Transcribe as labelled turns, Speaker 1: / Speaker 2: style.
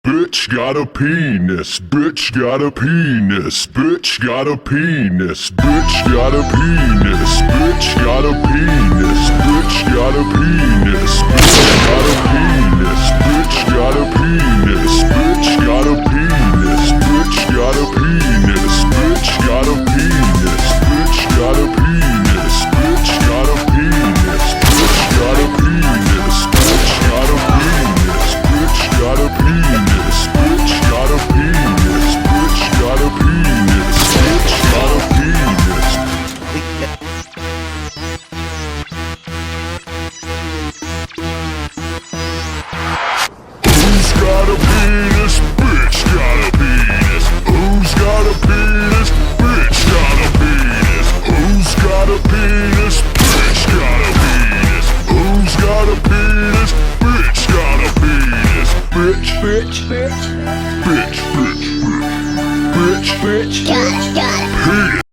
Speaker 1: Bitch got a penis. Bitch got a penis. Bitch got a penis. Bitch got a penis. Bitch got a penis. Bitch got a penis. Bitch got a penis. Bitch got a penis. Bitch got a penis. Bitch got a penis. Bitch got a penis. Bitch got a penis. Bitch got a penis. Bitch got a penis. Bitch got a penis. Bitch got a penis. Bitch got a penis. Bitch got a penis. Who's got a penis? Bitch got a penis. Who's got a penis? Bitch got a penis. Who's got a penis? Bitch got a penis. Who's got a penis? Bitch got a penis. Bitch, bitch, bitch, bitch, bitch, bitch, bitch, bitch,
Speaker 2: Got it.
Speaker 1: penis.